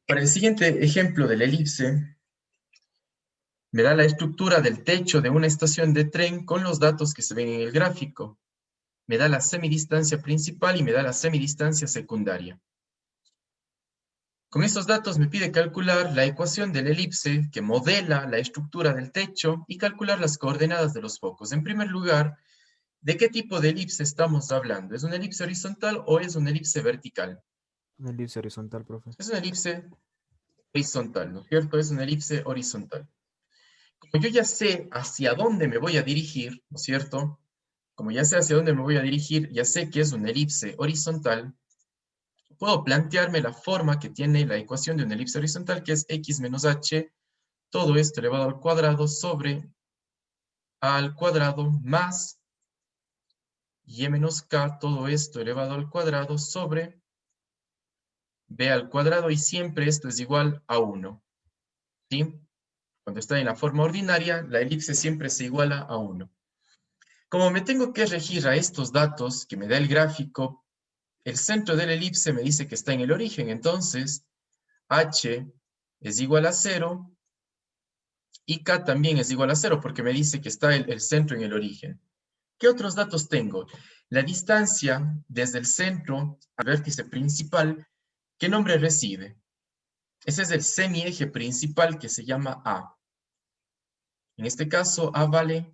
Para el siguiente ejemplo de la elipse, me da la estructura del techo de una estación de tren con los datos que se ven en el gráfico. Me da la semidistancia principal y me da la semidistancia secundaria. Con estos datos me pide calcular la ecuación de la elipse que modela la estructura del techo y calcular las coordenadas de los focos. En primer lugar, ¿de qué tipo de elipse estamos hablando? ¿Es una elipse horizontal o es una elipse vertical? Una elipse horizontal, profe. Es una elipse horizontal, ¿no es cierto? Es una elipse horizontal. Como yo ya sé hacia dónde me voy a dirigir, ¿no es cierto? Como ya sé hacia dónde me voy a dirigir, ya sé que es una elipse horizontal, puedo plantearme la forma que tiene la ecuación de una elipse horizontal, que es x menos h, todo esto elevado al cuadrado sobre a al cuadrado más y menos k, todo esto elevado al cuadrado sobre b al cuadrado, y siempre esto es igual a 1. ¿Sí? Cuando está en la forma ordinaria, la elipse siempre se iguala a 1. Como me tengo que regir a estos datos que me da el gráfico, el centro de la elipse me dice que está en el origen, entonces h es igual a 0 y k también es igual a 0 porque me dice que está el centro en el origen. ¿Qué otros datos tengo? La distancia desde el centro al vértice principal, ¿qué nombre recibe? Ese es el semieje principal que se llama A. En este caso, A vale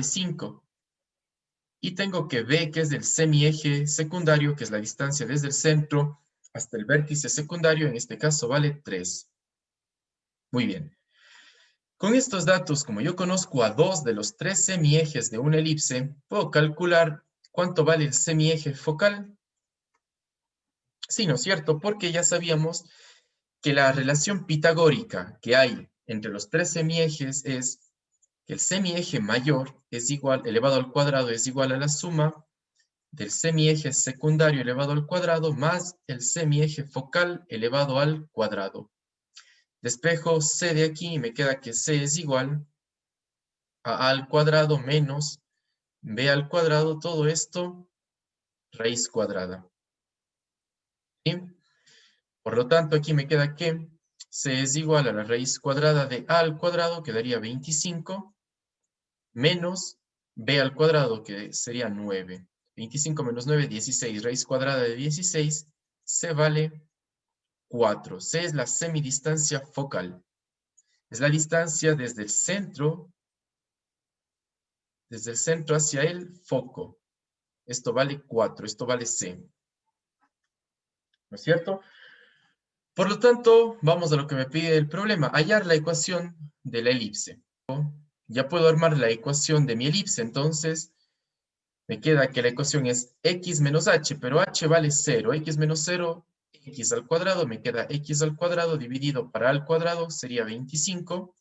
5. Y tengo que B, que es del semieje secundario, que es la distancia desde el centro hasta el vértice secundario, en este caso vale 3. Muy bien. Con estos datos, como yo conozco a 2 de los 3 semiejes de una elipse, puedo calcular cuánto vale el semieje focal. Sí, ¿no es cierto? Porque ya sabíamos que la relación pitagórica que hay entre los 3 semiejes es que el semieje mayor es igual, elevado al cuadrado, es igual a la suma del semieje secundario elevado al cuadrado más el semieje focal elevado al cuadrado. Despejo c de aquí y me queda que c es igual a al cuadrado menos b al cuadrado, todo esto raíz cuadrada. ¿Sí? Por lo tanto, aquí me queda que c es igual a la raíz cuadrada de a al cuadrado, que daría 25, menos b al cuadrado, que sería 9. 25 menos 9, 16. Raíz cuadrada de 16, c vale 4. C es la semidistancia focal. Es la distancia desde el centro hacia el foco. Esto vale 4, esto vale C. ¿No es cierto? Por lo tanto, vamos a lo que me pide el problema. Hallar la ecuación de la elipse. Ya puedo armar la ecuación de mi elipse, entonces me queda que la ecuación es x menos h, pero h vale 0. X menos 0, x al cuadrado, me queda x al cuadrado dividido para al cuadrado, sería 25.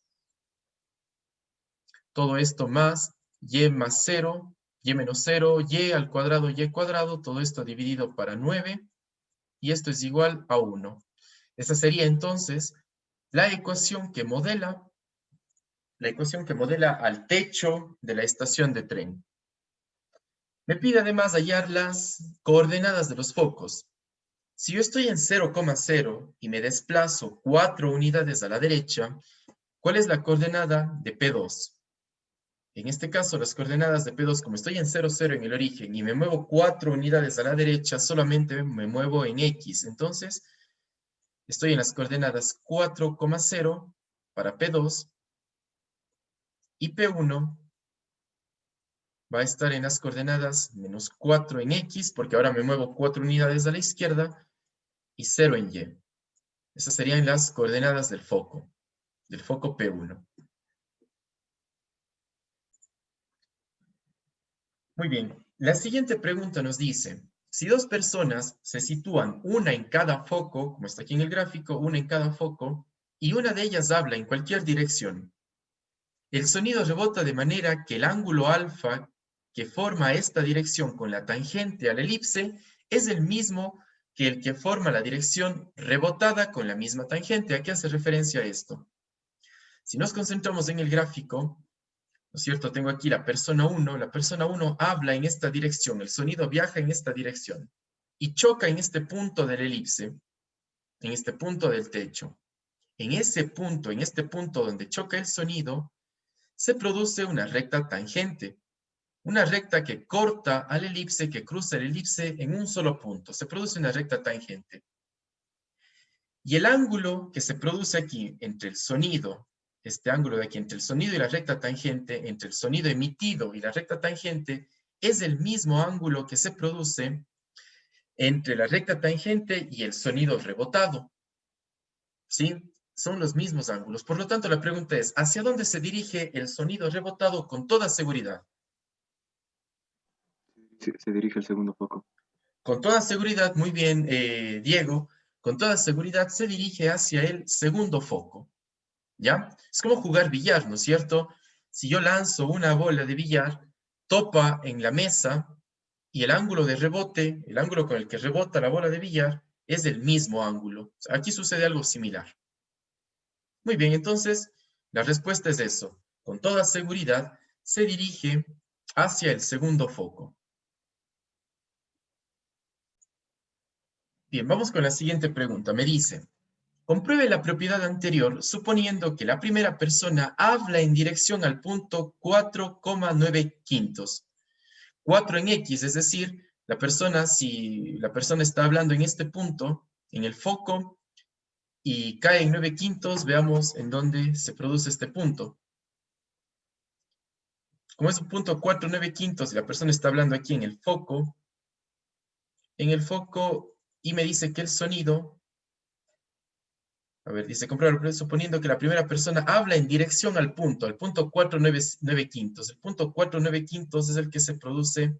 Todo esto más y más 0, y menos 0, y al cuadrado, todo esto dividido para 9, y esto es igual a 1. Esa sería entonces la ecuación que modela al techo de la estación de tren. Me pide además hallar las coordenadas de los focos. Si yo estoy en 0,0 y me desplazo 4 unidades a la derecha, ¿cuál es la coordenada de P2? En este caso, las coordenadas de P2, como estoy en 0, 0 en el origen y me muevo 4 unidades a la derecha, solamente me muevo en X. Entonces, estoy en las coordenadas 4,0 para P2 y P1 va a estar en las coordenadas menos 4 en X, porque ahora me muevo 4 unidades a la izquierda, y 0 en Y. Esas serían las coordenadas del foco P1. Muy bien, la siguiente pregunta nos dice, si dos personas se sitúan una en cada foco, como está aquí en el gráfico, una en cada foco, y una de ellas habla en cualquier dirección, el sonido rebota de manera que el ángulo alfa que forma esta dirección con la tangente a la elipse es el mismo que el que forma la dirección rebotada con la misma tangente. ¿A qué hace referencia esto? Si nos concentramos en el gráfico, ¿no es cierto? Tengo aquí la persona 1 habla en esta dirección, el sonido viaja en esta dirección y choca en este punto de la elipse. en este punto del techo. En ese punto, en este punto donde choca el sonido, se produce una recta tangente. Una recta que corta al elipse, que cruza el elipse en un solo punto. Se produce una recta tangente. Y el ángulo que se produce aquí entre el sonido, este ángulo de aquí entre el sonido y la recta tangente, entre el sonido emitido y la recta tangente, es el mismo ángulo que se produce entre la recta tangente y el sonido rebotado. ¿Sí? Son los mismos ángulos. Por lo tanto, la pregunta es, ¿hacia dónde se dirige el sonido rebotado con toda seguridad? Se dirige al segundo foco. Con toda seguridad, muy bien, Diego, con toda seguridad se dirige hacia el segundo foco, ¿ya? Es como jugar billar, ¿no es cierto? Si yo lanzo una bola de billar, topa en la mesa y el ángulo de rebote, el ángulo con el que rebota la bola de billar, es el mismo ángulo. Aquí sucede algo similar. Muy bien, entonces, la respuesta es eso. Con toda seguridad, se dirige hacia el segundo foco. Bien, vamos con la siguiente pregunta. Me dice, compruebe la propiedad anterior suponiendo que la primera persona habla en dirección al punto 4,9 quintos. 4 en X, es decir, si la persona está hablando en este punto, en el foco, y cae en 9 quintos, veamos en dónde se produce este punto. Como es un punto 4,9 quintos y la persona está hablando aquí en el foco, y me dice que el sonido, a ver, dice comprobar, suponiendo que la primera persona habla en dirección al punto 4,9 quintos. El punto 4,9 quintos es el que se produce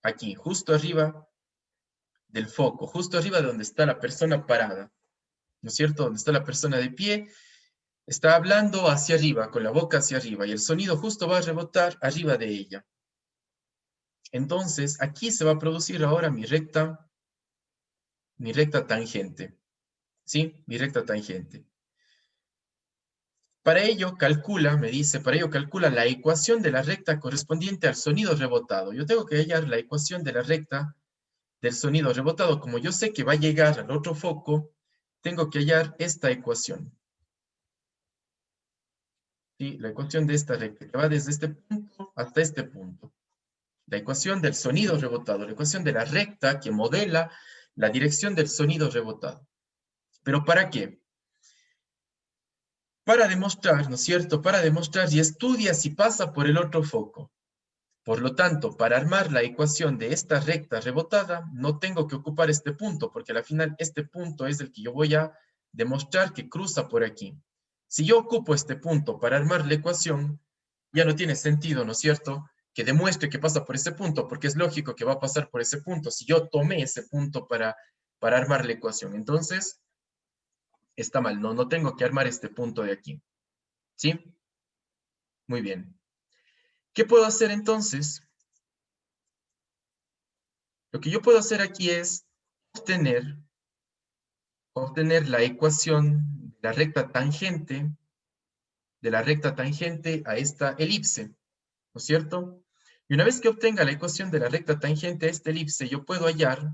aquí, justo arriba del foco, justo arriba de donde está la persona parada, ¿no es cierto? Donde está la persona de pie, está hablando hacia arriba, con la boca hacia arriba, y el sonido justo va a rebotar arriba de ella. Entonces, aquí se va a producir ahora mi recta tangente, ¿sí? Mi recta tangente. Para ello calcula, me dice, para ello calcula la ecuación de la recta correspondiente al sonido rebotado. Yo tengo que hallar la ecuación de la recta del sonido rebotado. Como yo sé que va a llegar al otro foco, tengo que hallar esta ecuación. ¿Sí? La ecuación de esta recta, que va desde este punto hasta este punto. La ecuación del sonido rebotado, la ecuación de la recta que modela la dirección del sonido rebotado. ¿Pero para qué? Para demostrar, ¿no es cierto? Para demostrar y estudia si pasa por el otro foco. Por lo tanto, para armar la ecuación de esta recta rebotada, no tengo que ocupar este punto, porque al final este punto es el que yo voy a demostrar que cruza por aquí. Si yo ocupo este punto para armar la ecuación, ya no tiene sentido, ¿no es cierto?, que demuestre que pasa por ese punto, porque es lógico que va a pasar por ese punto, si yo tomé ese punto para armar la ecuación. Entonces, está mal, no tengo que armar este punto de aquí. ¿Sí? Muy bien. ¿Qué puedo hacer entonces? Lo que yo puedo hacer aquí es obtener la ecuación de la recta tangente a esta elipse, ¿no es cierto? Y una vez que obtenga la ecuación de la recta tangente a esta elipse, yo puedo hallar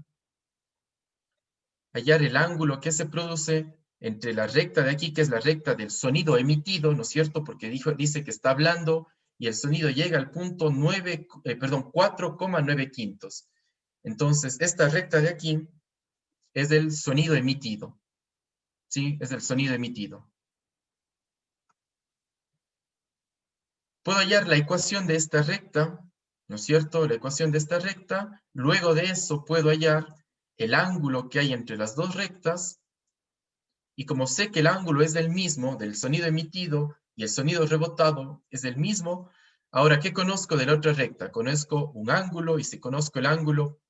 el ángulo que se produce entre la recta de aquí, que es la recta del sonido emitido, ¿no es cierto? Porque dice que está hablando y el sonido llega al punto 4,9 quintos. Entonces, esta recta de aquí es del sonido emitido. ¿Sí? Es del sonido emitido. Puedo hallar la ecuación de esta recta, ¿no es cierto? La ecuación de esta recta. Luego de eso puedo hallar el ángulo que hay entre las dos rectas. Y como sé que el ángulo es del mismo, del sonido emitido y el sonido rebotado es del mismo, ahora, ¿qué conozco de la otra recta? Conozco un ángulo y si conozco el ángulo,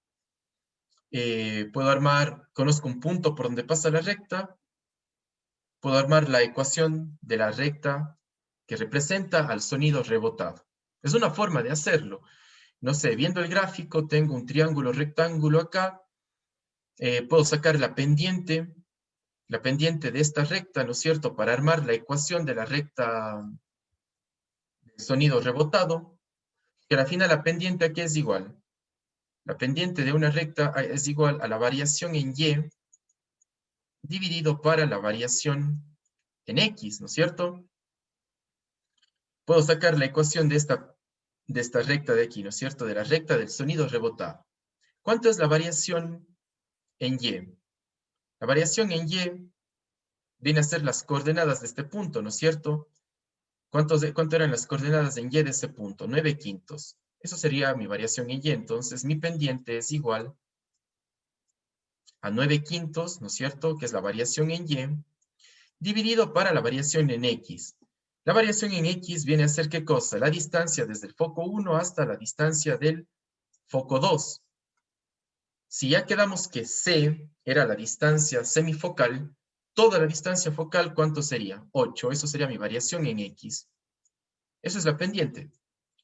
conozco un punto por donde pasa la recta, puedo armar la ecuación de la recta que representa al sonido rebotado. Es una forma de hacerlo. No sé, viendo el gráfico, tengo un triángulo rectángulo acá, puedo sacar la pendiente de esta recta, ¿no es cierto?, para armar la ecuación de la recta del sonido rebotado, que al final la pendiente aquí es igual. La pendiente de una recta es igual a la variación en Y dividido para la variación en X, ¿no es cierto? Puedo sacar la ecuación de esta recta de aquí, ¿no es cierto? De la recta del sonido rebotado. ¿Cuánto es la variación en Y? La variación en Y viene a ser las coordenadas de este punto, ¿no es cierto? ¿Cuánto eran las coordenadas en Y de ese punto? 9/5. Eso sería mi variación en Y. Entonces, mi pendiente es igual a 9/5, ¿no es cierto? Que es la variación en Y, dividido para la variación en X. La variación en X viene a ser ¿qué cosa? La distancia desde el foco 1 hasta la distancia del foco 2. Si ya quedamos que C era la distancia semifocal, toda la distancia focal, ¿cuánto sería? 8. Eso sería mi variación en X. Eso es la pendiente.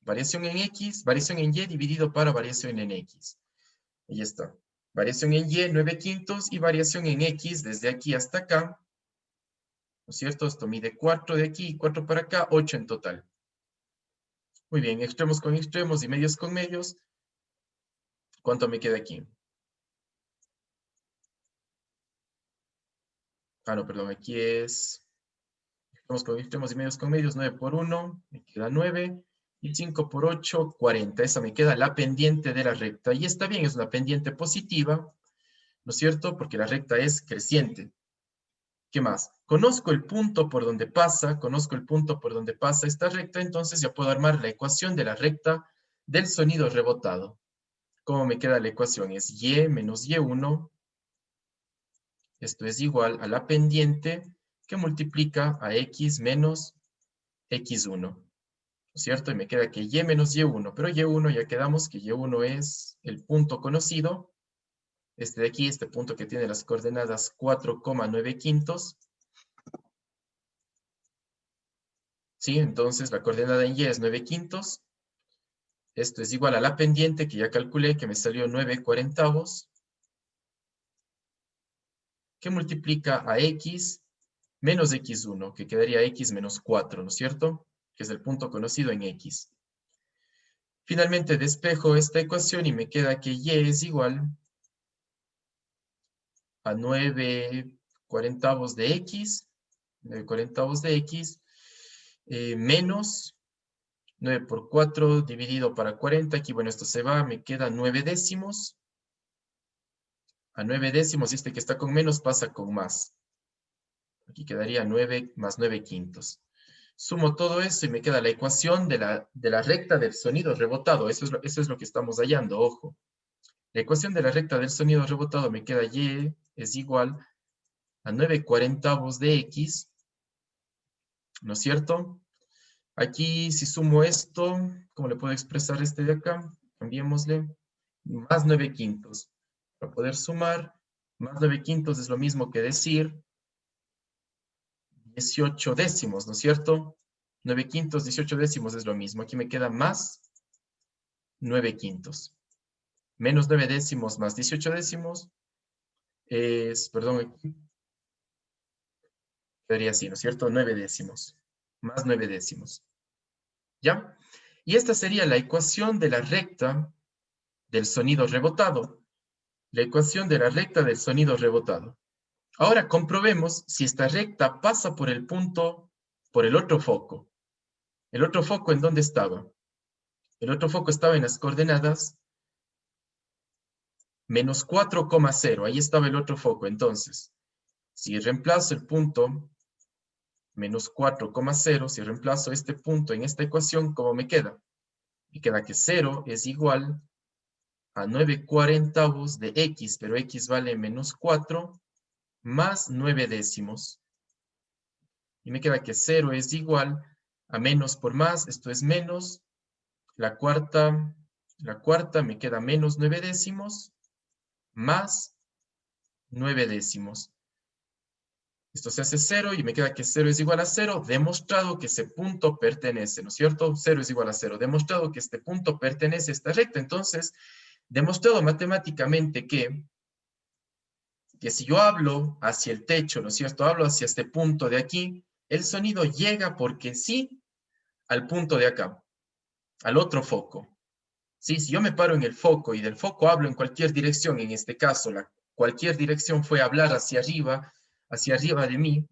Variación en X, variación en Y dividido para variación en X. Ahí está. Variación en Y, 9/5, y variación en X desde aquí hasta acá. ¿No es cierto? Esto mide 4 de aquí y 4 para acá, 8 en total. Muy bien, extremos con extremos y medios con medios. ¿Cuánto me queda aquí? Ah, no, perdón, aquí es... Extremos con extremos y medios con medios, 9 por 1, me queda 9. Y 5 por 8, 40. Esa me queda la pendiente de la recta. Y está bien, es una pendiente positiva, ¿no es cierto? Porque la recta es creciente. ¿Qué más? Conozco el punto por donde pasa esta recta, entonces ya puedo armar la ecuación de la recta del sonido rebotado. ¿Cómo me queda la ecuación? Es Y menos Y1. Esto es igual a la pendiente que multiplica a X menos X1. ¿No es cierto? Y me queda que Y menos Y1. Pero Y1 ya quedamos que Y1 es el punto conocido. Este de aquí, este punto que tiene las coordenadas 4,9/5. ¿Sí? Entonces la coordenada en Y es 9/5. Esto es igual a la pendiente que ya calculé, que me salió 9/40, que multiplica a X menos X1, que quedaría X menos 4, ¿no es cierto? Que es el punto conocido en X. Finalmente despejo esta ecuación y me queda que Y es igual a 9/40 de X, 9/40 de X, menos 9 por 4 dividido para 40. Aquí, bueno, esto se va, me queda 9 décimos. A 9 décimos, y este que está con menos pasa con más. Aquí quedaría 9 más 9/5. Sumo todo eso y me queda la ecuación de la recta del sonido rebotado. Eso es lo que estamos hallando, ojo. La ecuación de la recta del sonido rebotado me queda Y es igual a 9/40 de X, ¿no es cierto? Aquí, si sumo esto, ¿cómo le puedo expresar este de acá? Cambiémosle. Más 9/5. Para poder sumar, más 9/5 es lo mismo que decir 18 décimos, ¿no es cierto? 9/5, 18 décimos es lo mismo. Aquí me queda más 9/5. Menos 9 décimos más 18 décimos es, perdón, aquí quedaría así, ¿no es cierto? 9 décimos. Más 9 décimos. ¿Ya? Y esta sería la ecuación de la recta del sonido rebotado. La ecuación de la recta del sonido rebotado. Ahora comprobemos si esta recta pasa por el punto, por el otro foco. ¿El otro foco en dónde estaba? El otro foco estaba en las coordenadas menos 4,0. Ahí estaba el otro foco. Entonces, si reemplazo el punto menos 4,0, si reemplazo este punto en esta ecuación, ¿cómo me queda? Me queda que 0 es igual a 9/40 de X, pero X vale menos 4, más 9 décimos. Y me queda que 0 es igual a menos por más, esto es menos, la cuarta me queda menos 9 décimos, más 9 décimos. Esto se hace 0 y me queda que 0 es igual a 0, demostrado que ese punto pertenece, ¿no es cierto? 0 es igual a 0, demostrado que este punto pertenece a esta recta. Entonces, demostrado matemáticamente que si yo hablo hacia el techo, ¿no es cierto? Hablo hacia este punto de aquí, el sonido llega porque sí al punto de acá, al otro foco. ¿Sí? Si yo me paro en el foco y del foco hablo en cualquier dirección, en este caso, cualquier dirección fue hablar hacia arriba, hacia arriba de mí,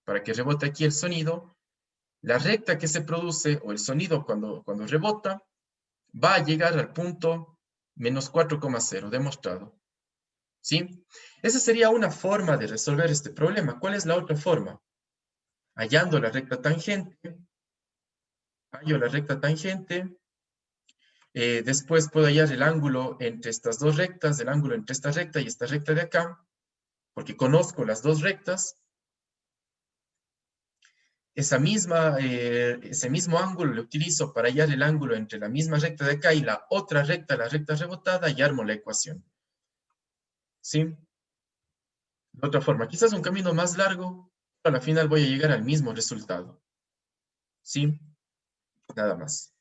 para que rebote aquí el sonido, la recta que se produce, o el sonido cuando rebota, va a llegar al punto menos 4,0, demostrado. ¿Sí? Esa sería una forma de resolver este problema. ¿Cuál es la otra forma? Hallando la recta tangente, hallo la recta tangente, después puedo hallar el ángulo entre estas dos rectas, el ángulo entre esta recta y esta recta de acá, porque conozco las dos rectas. Ese mismo ángulo lo utilizo para hallar el ángulo entre la misma recta de acá y la otra recta, la recta rebotada, y armo la ecuación. ¿Sí? De otra forma, quizás un camino más largo, pero a la final voy a llegar al mismo resultado. ¿Sí? Nada más.